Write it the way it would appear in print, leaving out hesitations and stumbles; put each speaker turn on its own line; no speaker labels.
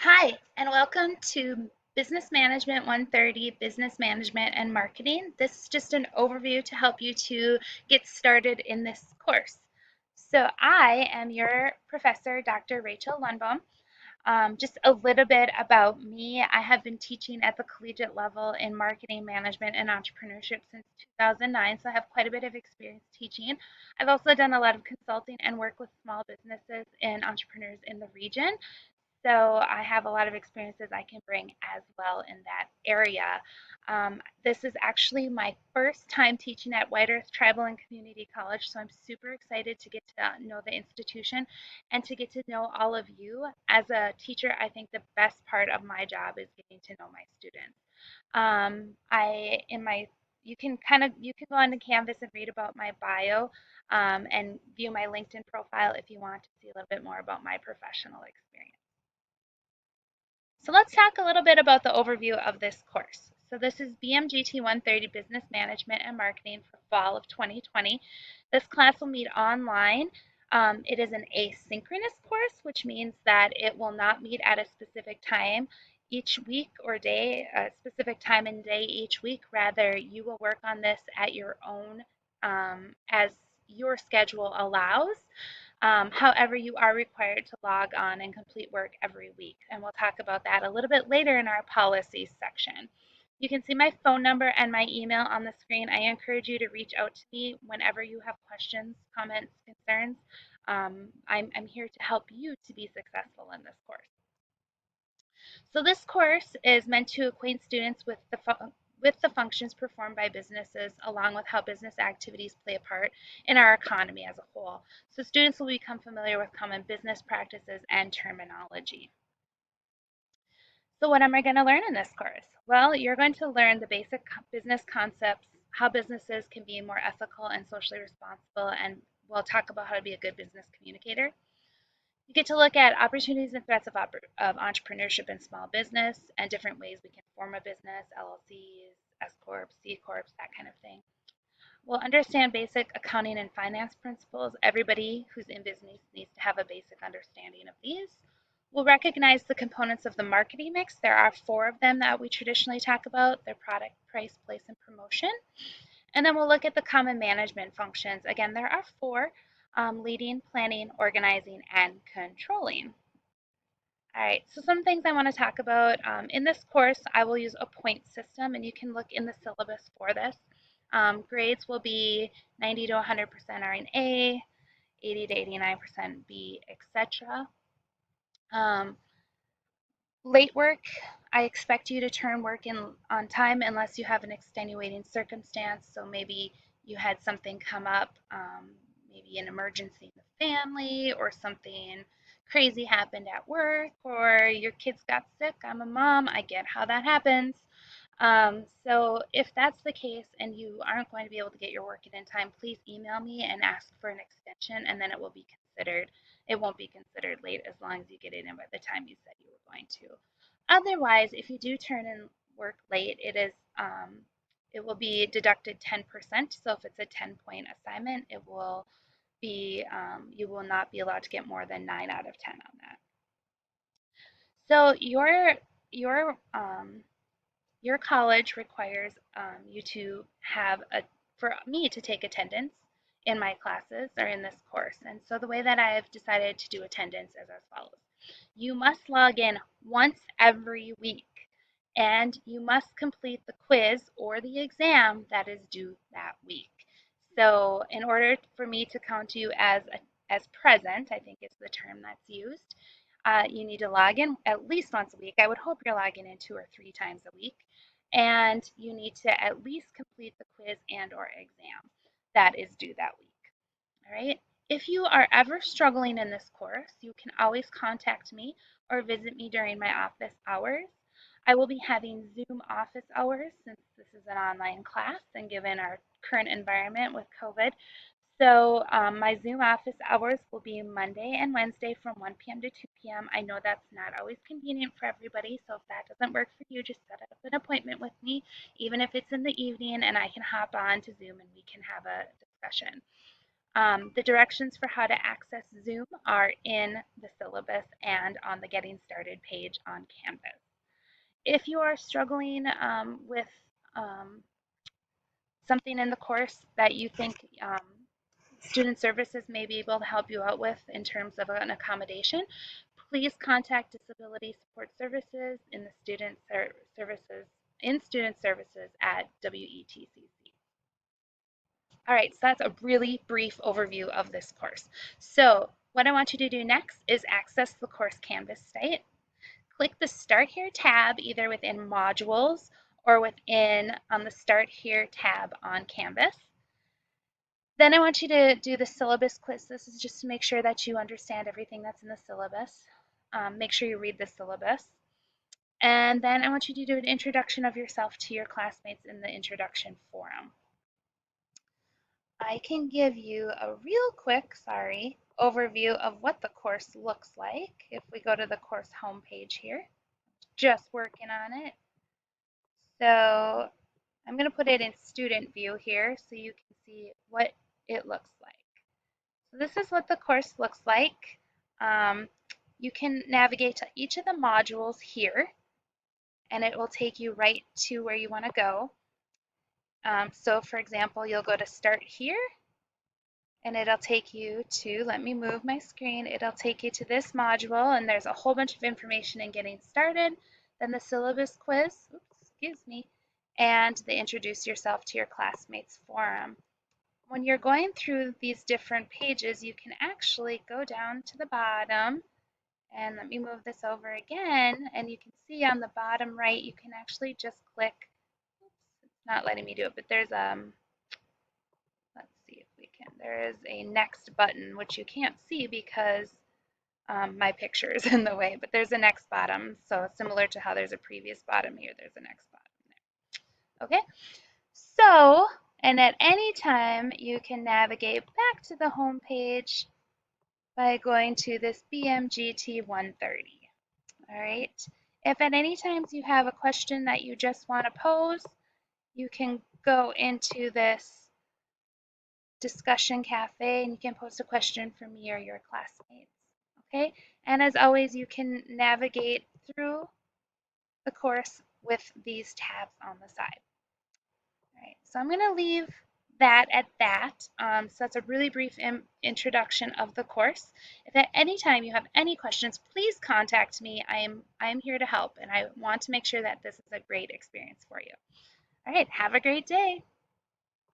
Hi, and welcome to Business Management 130, Business Management and Marketing. This is just an overview to help you to get started in this course. So I am your professor, Dr. Rachel Lundbaum. Just a little bit about me. I have been teaching at the collegiate level in marketing management and entrepreneurship since 2009, so I have quite a bit of experience teaching. I've also done a lot of consulting and work with small businesses and entrepreneurs in the region. So I have a lot of experiences I can bring as well in that area. This is actually my first time teaching at White Earth Tribal and Community College, so I'm super excited to get to know the institution and to get to know all of you. As a teacher, I think the best part of my job is getting to know my students. I in my you can go on to Canvas and read about my bio and view my LinkedIn profile if you want to see a little bit more about my professional experience. So let's talk a little bit about the overview of this course. So this is BMGT 130 Business Management and Marketing for fall of 2020. This class will meet online. It is an asynchronous course, which means that it will not meet at a specific time each week or day, a specific time and day each week. Rather, you will work on this at your own as your schedule allows. However, you are required to log on and complete work every week, and we'll talk about that a little bit later in our policies section. You can see my phone number and my email on the screen. I encourage you to reach out to me whenever you have questions, comments, concerns. I'm here to help you to be successful in this course. So this course is meant to acquaint students with the functions performed by businesses along with how business activities play a part in our economy as a whole. So students will become familiar with common business practices and terminology. So what am I going to learn in this course? Well, you're going to learn the basic business concepts, how businesses can be more ethical and socially responsible, and we'll talk about how to be a good business communicator. You get to look at opportunities and threats of entrepreneurship in small business and different ways we can form a business, LLCs, S Corps, C Corps, that kind of thing. We'll understand basic accounting and finance principles. Everybody who's in business needs to have a basic understanding of these. We'll recognize the components of the marketing mix. There are four of them that we traditionally talk about. They're product, price, place, and promotion. And then we'll look at the common management functions. Again, there are four: leading, planning, organizing, and controlling. All right, so some things I want to talk about. In this course, I will use a point system, and you can look in the syllabus for this. Grades will be 90 to 100% are in A, 80 to 89% B, etc. Um, Late work, I expect you to turn work in on time unless you have an extenuating circumstance. So maybe you had something come up, maybe an emergency in the family, or something crazy happened at work, or your kids got sick. I'm a mom, I get how that happens. So if that's the case and you aren't going to be able to get your work in time, please email me and ask for an extension, and then it will be considered. It won't be considered late as long as you get it in by the time you said you were going to. Otherwise, if you do turn in work late, it will be deducted 10%. So if it's a 10-point assignment, it will be you will not be allowed to get more than 9 out of 10 on that. So your college requires you to have for me to take attendance in my classes or in this course. And so the way that I have decided to do attendance is as follows. You must log in once every week and you must complete the quiz or the exam that is due that week. So in order for me to count you as present, I think is the term that's used, you need to log in at least once a week. I would hope you're logging in 2 or 3 times a week. And you need to at least complete the quiz and or exam that is due that week. All right. If you are ever struggling in this course, you can always contact me or visit me during my office hours. I will be having Zoom office hours since this is an online class and given our current environment with COVID. So my Zoom office hours will be Monday and Wednesday from 1 p.m. to 2 p.m. I know that's not always convenient for everybody, so if that doesn't work for you, just set up an appointment with me, even if it's in the evening, and I can hop on to Zoom and we can have a discussion. The directions for how to access Zoom are in the syllabus and on the Getting Started page on Canvas. If you are struggling with um, something in the course that you think student services may be able to help you out with in terms of an accommodation, please contact Disability Support Services in the student services at WETCC. All right, so that's a really brief overview of this course. So what I want you to do next is access the course Canvas site. Click the Start Here tab either within Modules or within the Start Here tab on Canvas. Then I want you to do the syllabus quiz. This is just to make sure that you understand everything that's in the syllabus. Make sure you read the syllabus. And then I want you to do an introduction of yourself to your classmates in the introduction forum. I can give you a real quick, overview of what the course looks like. If we go to the course homepage here, just working on it. So I'm going to put it in student view here so you can see what it looks like. So this is what the course looks like. You can navigate to each of the modules here, and it will take you right to where you want to go. So for example, you'll go to Start Here, and it'll take you to, let me move my screen, it'll take you to this module, and there's a whole bunch of information in getting started, then the syllabus quiz, and the introduce yourself to your classmates forum. When you're going through these different pages, you can actually go down to the bottom, and let me move this over again, and you can see on the bottom right, you can actually just click, it's not letting me do it, but there's let's see if we can. There is a next button, which you can't see because my picture is in the way, but there's a next bottom. So similar to how there's a previous bottom here, there's a next bottom there. Okay, so, and at any time you can navigate back to the home page by going to this BMGT 130. All right, if at any times you have a question that you just want to pose, you can go into this discussion cafe and you can post a question for me or your classmates. Okay, and as always, you can navigate through the course with these tabs on the side. All right, so I'm going to leave that at that. So that's a really brief introduction of the course. If at any time you have any questions, please contact me. I am here to help, and I want to make sure that this is a great experience for you. All right, have a great day.